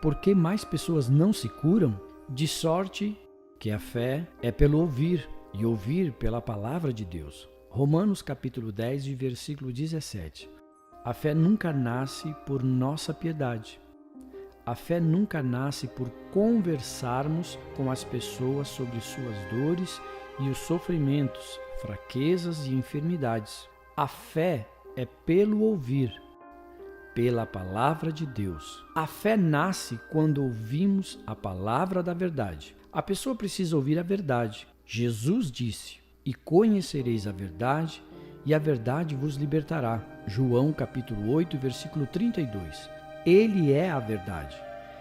Por que mais pessoas não se curam? De sorte que a fé é pelo ouvir, e ouvir pela palavra de Deus. Romanos capítulo 10, versículo 17. A fé nunca nasce por nossa piedade. A fé nunca nasce por conversarmos com as pessoas sobre suas dores e os sofrimentos, fraquezas e enfermidades. A fé é pelo ouvir, pela palavra de Deus. A fé nasce quando ouvimos a palavra da verdade. A pessoa precisa ouvir a verdade. Jesus disse: "E conhecereis a verdade, e a verdade vos libertará." João capítulo 8, versículo 32. Ele é a verdade.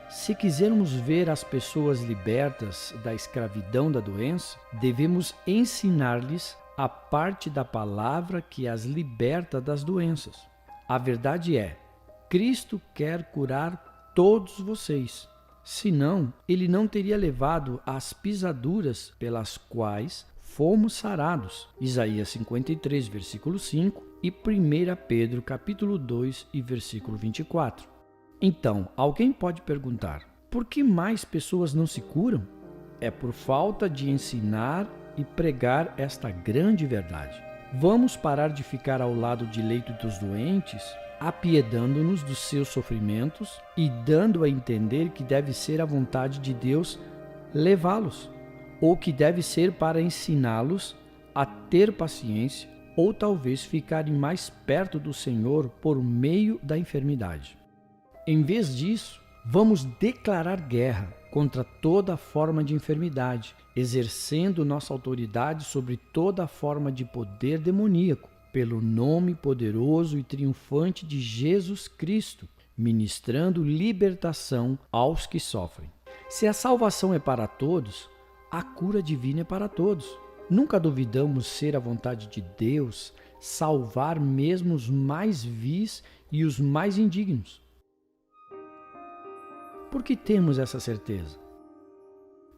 Se quisermos ver as pessoas libertas da escravidão da doença, devemos ensinar-lhes a parte da palavra que as liberta das doenças. A verdade é: Cristo quer curar todos vocês. Senão, ele não teria levado as pisaduras pelas quais fomos sarados. Isaías 53, versículo 5 e 1 Pedro capítulo 2 e versículo 24. Então, alguém pode perguntar: por que mais pessoas não se curam? É por falta de ensinar e pregar esta grande verdade. Vamos parar de ficar ao lado de leito dos doentes, apiedando-nos dos seus sofrimentos e dando a entender que deve ser a vontade de Deus levá-los, ou que deve ser para ensiná-los a ter paciência, ou talvez ficarem mais perto do Senhor por meio da enfermidade. Em vez disso, vamos declarar guerra contra toda forma de enfermidade, exercendo nossa autoridade sobre toda forma de poder demoníaco, pelo nome poderoso e triunfante de Jesus Cristo, ministrando libertação aos que sofrem. Se a salvação é para todos, a cura divina é para todos. Nunca duvidamos ser a vontade de Deus salvar mesmo os mais vis e os mais indignos. Por que temos essa certeza?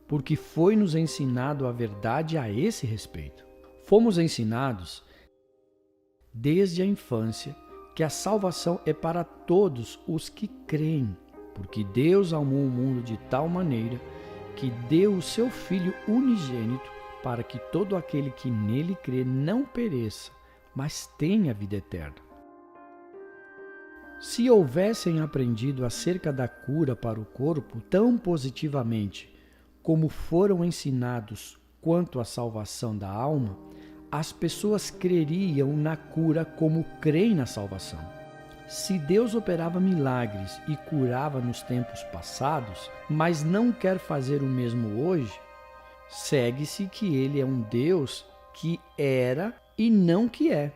Porque foi-nos ensinado a verdade a esse respeito. Fomos ensinados desde a infância que a salvação é para todos os que creem, porque Deus amou o mundo de tal maneira que deu o seu Filho unigênito para que todo aquele que nele crê não pereça, mas tenha vida eterna. Se houvessem aprendido acerca da cura para o corpo tão positivamente como foram ensinados quanto à salvação da alma, as pessoas creriam na cura como creem na salvação. Se Deus operava milagres e curava nos tempos passados, mas não quer fazer o mesmo hoje, segue-se que Ele é um Deus que era e não que é.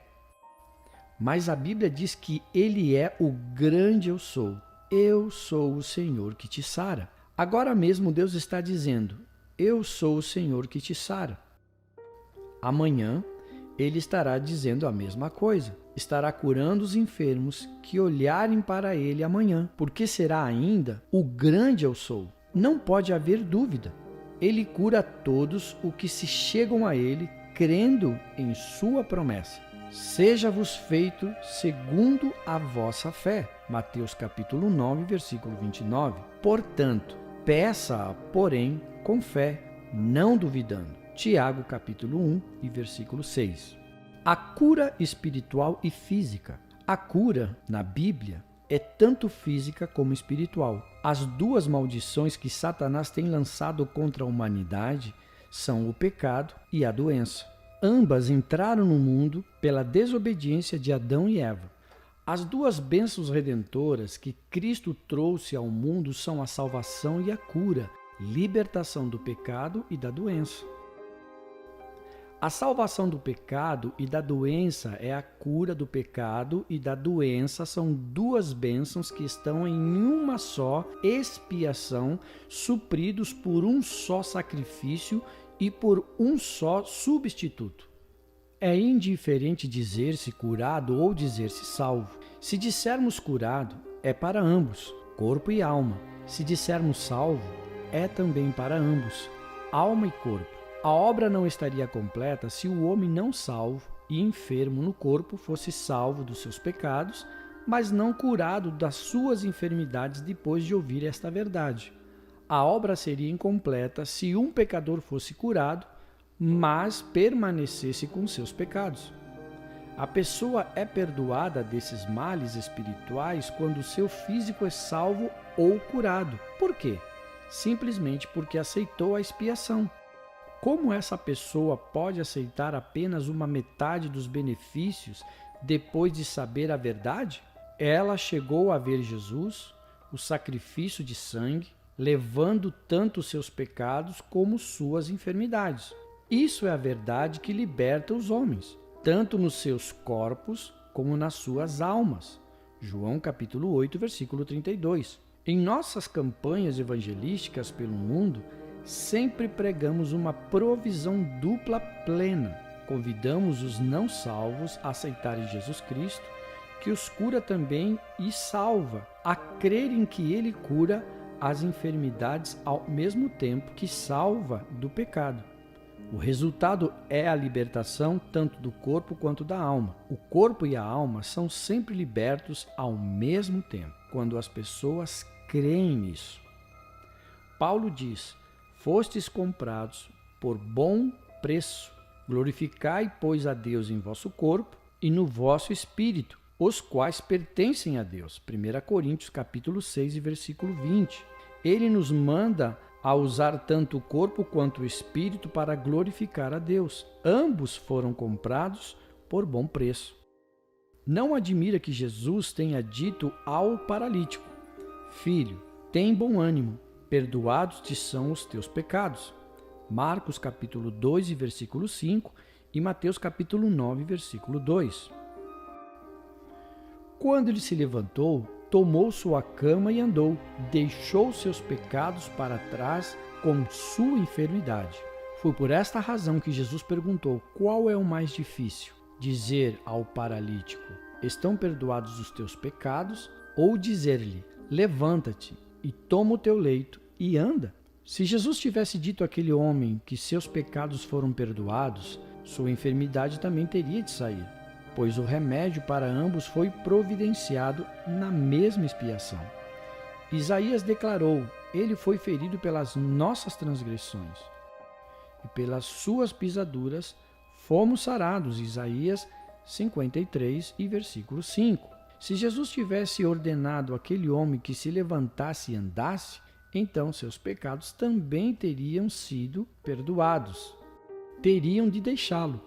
Mas a Bíblia diz que Ele é o grande eu sou. Eu sou o Senhor que te sara. Agora mesmo Deus está dizendo: eu sou o Senhor que te sara. Amanhã Ele estará dizendo a mesma coisa. Estará curando os enfermos que olharem para Ele amanhã, porque será ainda o grande eu sou. Não pode haver dúvida. Ele cura todos os que se chegam a Ele crendo em sua promessa. Seja-vos feito segundo a vossa fé. Mateus capítulo 9, versículo 29. Portanto, peça, porém, com fé, não duvidando. Tiago capítulo 1 e versículo 6. A cura espiritual e física. A cura, na Bíblia, é tanto física como espiritual. As duas maldições que Satanás tem lançado contra a humanidade são o pecado e a doença. Ambas entraram no mundo pela desobediência de Adão e Eva. As duas bênçãos redentoras que Cristo trouxe ao mundo são a salvação e a cura, libertação do pecado e da doença. A salvação do pecado e da doença é a cura do pecado e da doença, são duas bênçãos que estão em uma só expiação, supridos por um só sacrifício e por um só substituto. É indiferente dizer-se curado ou dizer-se salvo. Se dissermos curado, é para ambos, corpo e alma. Se dissermos salvo, é também para ambos, alma e corpo. A obra não estaria completa se o homem não salvo e enfermo no corpo fosse salvo dos seus pecados, mas não curado das suas enfermidades depois de ouvir esta verdade. A obra seria incompleta se um pecador fosse curado, mas permanecesse com seus pecados. A pessoa é perdoada desses males espirituais quando seu físico é salvo ou curado. Por quê? Simplesmente porque aceitou a expiação. Como essa pessoa pode aceitar apenas uma metade dos benefícios depois de saber a verdade? Ela chegou a ver Jesus, o sacrifício de sangue, levando tanto seus pecados como suas enfermidades. Isso é a verdade que liberta os homens, tanto nos seus corpos como nas suas almas. João capítulo 8, versículo 32. Em nossas campanhas evangelísticas pelo mundo, sempre pregamos uma provisão dupla plena. Convidamos os não salvos a aceitarem Jesus Cristo, que os cura também e salva, a crerem que Ele cura as enfermidades ao mesmo tempo que salva do pecado. O resultado é a libertação tanto do corpo quanto da alma. O corpo e a alma são sempre libertos ao mesmo tempo, quando as pessoas creem nisso. Paulo diz: fostes comprados por bom preço. Glorificai, pois, a Deus em vosso corpo e no vosso espírito, os quais pertencem a Deus. 1 Coríntios capítulo 6, versículo 20. Ele nos manda a usar tanto o corpo quanto o espírito para glorificar a Deus. Ambos foram comprados por bom preço. Não admira que Jesus tenha dito ao paralítico: filho, tem bom ânimo, perdoados te são os teus pecados. Marcos capítulo 2, versículo 5 e Mateus capítulo 9, versículo 2. Quando ele se levantou, tomou sua cama e andou, deixou seus pecados para trás com sua enfermidade. Foi por esta razão que Jesus perguntou: qual é o mais difícil? Dizer ao paralítico: estão perdoados os teus pecados? Ou dizer-lhe: levanta-te e toma o teu leito e anda? Se Jesus tivesse dito àquele homem que seus pecados foram perdoados, sua enfermidade também teria de sair, pois o remédio para ambos foi providenciado na mesma expiação. Isaías declarou: ele foi ferido pelas nossas transgressões, e pelas suas pisaduras fomos sarados. Isaías 53, versículo 5. Se Jesus tivesse ordenado àquele homem que se levantasse e andasse, então seus pecados também teriam sido perdoados. Teriam de deixá-lo.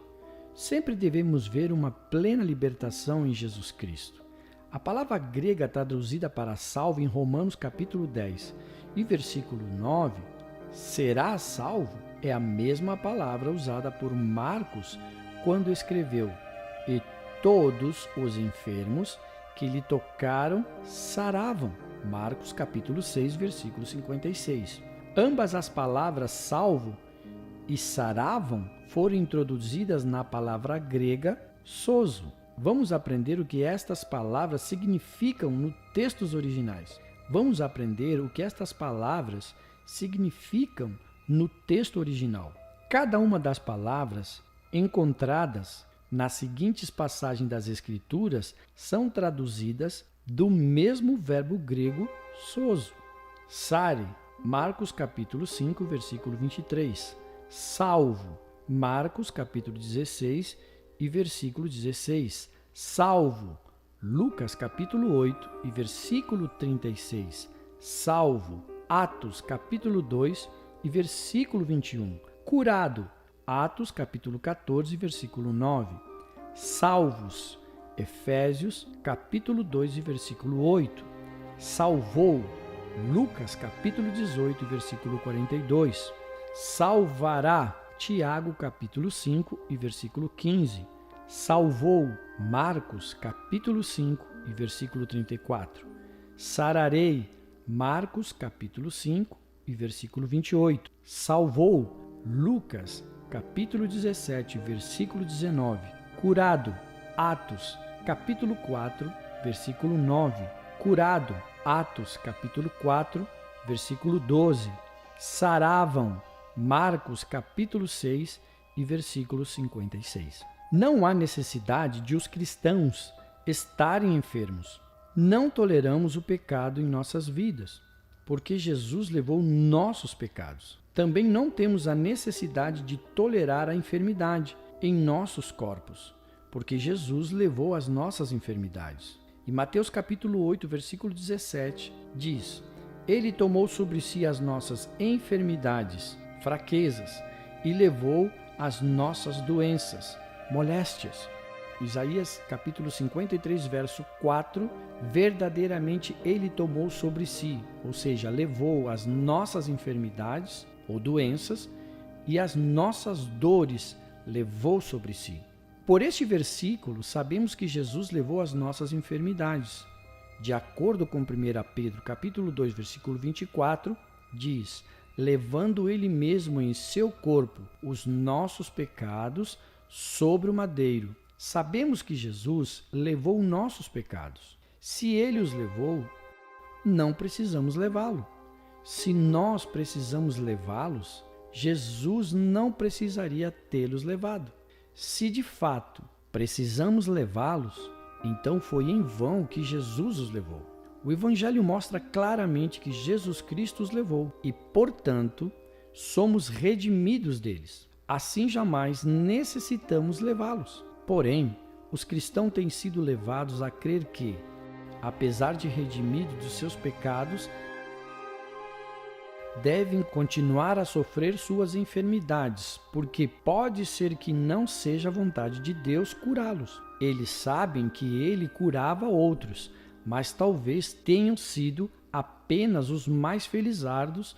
Sempre devemos ver uma plena libertação em Jesus Cristo. A palavra grega traduzida para salvo em Romanos capítulo 10 e versículo 9, será salvo, é a mesma palavra usada por Marcos quando escreveu: e todos os enfermos que lhe tocaram saravam. Marcos capítulo 6, versículo 56. Ambas as palavras salvo e saravam foram introduzidas na palavra grega sozo. Vamos aprender o que estas palavras significam nos textos originais. Vamos aprender o que estas palavras significam no texto original. Cada uma das palavras encontradas nas seguintes passagens das Escrituras são traduzidas do mesmo verbo grego sozo. Sare, Marcos capítulo 5, versículo 23. Salvo, Marcos capítulo 16 e versículo 16. Salvo, Lucas capítulo 8 e versículo 36. Salvo, Atos capítulo 2 e versículo 21. Curado, Atos capítulo 14, versículo 9. Salvos, Efésios capítulo 2 e versículo 8. Salvou, Lucas capítulo 18 e versículo 42. Salvará, Tiago capítulo 5 e versículo 15. Salvou, Marcos capítulo 5 e versículo 34. Sararei, Marcos capítulo 5 e versículo 28. Salvou, Lucas capítulo 17, versículo 19. Curado, Atos capítulo 4, versículo 9. Curado, Atos capítulo 4, versículo 12. Saravam, Marcos capítulo 6 e versículo 56. Não há necessidade de os cristãos estarem enfermos. Não toleramos o pecado em nossas vidas, porque Jesus levou nossos pecados. Também não temos a necessidade de tolerar a enfermidade em nossos corpos, porque Jesus levou as nossas enfermidades. E Mateus capítulo 8, versículo 17, diz: Ele tomou sobre si as nossas enfermidades, fraquezas, e levou as nossas doenças, moléstias. Isaías capítulo 53, verso 4, verdadeiramente ele tomou sobre si, ou seja, levou as nossas enfermidades ou doenças e as nossas dores levou sobre si. Por este versículo, sabemos que Jesus levou as nossas enfermidades. De acordo com 1 Pedro capítulo 2, versículo 24, diz: levando ele mesmo em seu corpo os nossos pecados sobre o madeiro. Sabemos que Jesus levou nossos pecados. Se ele os levou, não precisamos levá-lo. Se nós precisamos levá-los, Jesus não precisaria tê-los levado. Se de fato precisamos levá-los, então foi em vão que Jesus os levou. O Evangelho mostra claramente que Jesus Cristo os levou e, portanto, somos redimidos deles. Assim jamais necessitamos levá-los. Porém, os cristãos têm sido levados a crer que, apesar de redimidos dos seus pecados, devem continuar a sofrer suas enfermidades, porque pode ser que não seja a vontade de Deus curá-los. Eles sabem que ele curava outros, mas talvez tenham sido apenas os mais felizardos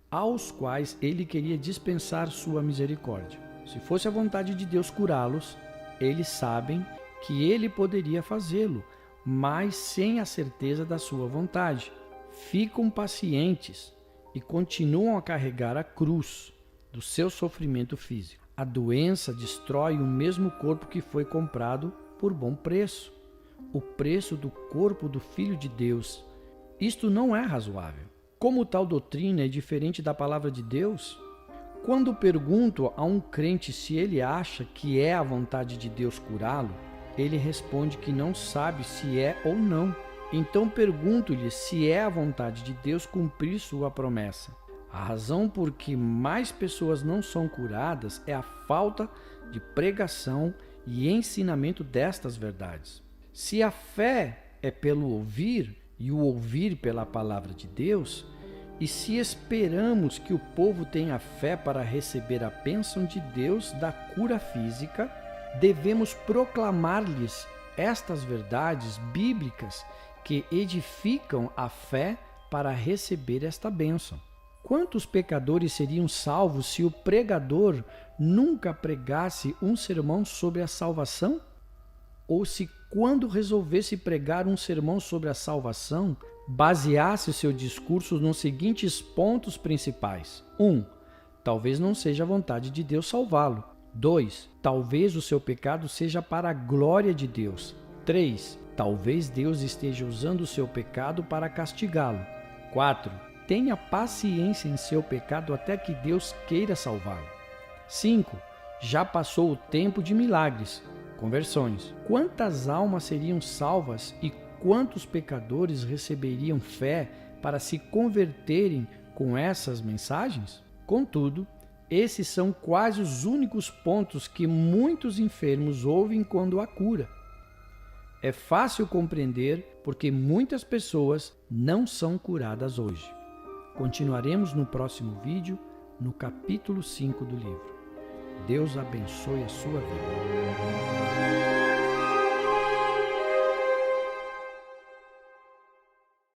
aos quais ele queria dispensar sua misericórdia. Se fosse a vontade de Deus curá-los, eles sabem que ele poderia fazê-lo, mas sem a certeza da sua vontade. Ficam pacientes e continuam a carregar a cruz do seu sofrimento físico. A doença destrói o mesmo corpo que foi comprado por bom preço, o preço do corpo do Filho de Deus. Isto não é razoável. Como tal doutrina é diferente da palavra de Deus? Quando pergunto a um crente se ele acha que é a vontade de Deus curá-lo, ele responde que não sabe se é ou não. Então pergunto-lhe se é a vontade de Deus cumprir sua promessa. A razão por que mais pessoas não são curadas é a falta de pregação e ensinamento destas verdades. Se a fé é pelo ouvir e o ouvir pela palavra de Deus, e se esperamos que o povo tenha fé para receber a bênção de Deus da cura física, devemos proclamar-lhes estas verdades bíblicas que edificam a fé para receber esta bênção. Quantos pecadores seriam salvos se o pregador nunca pregasse um sermão sobre a salvação? Ou se, quando resolvesse pregar um sermão sobre a salvação, baseasse o seu discurso nos seguintes pontos principais: 1. Talvez não seja a vontade de Deus salvá-lo. 2. Talvez o seu pecado seja para a glória de Deus. 3. Talvez Deus esteja usando o seu pecado para castigá-lo. 4. Tenha paciência em seu pecado até que Deus queira salvá-lo. 5. Já passou o tempo de milagres, conversões. Quantas almas seriam salvas e quantos pecadores receberiam fé para se converterem com essas mensagens? Contudo, esses são quase os únicos pontos que muitos enfermos ouvem quando há cura. É fácil compreender porque muitas pessoas não são curadas hoje. Continuaremos no próximo vídeo, no capítulo 5 do livro. Deus abençoe a sua vida.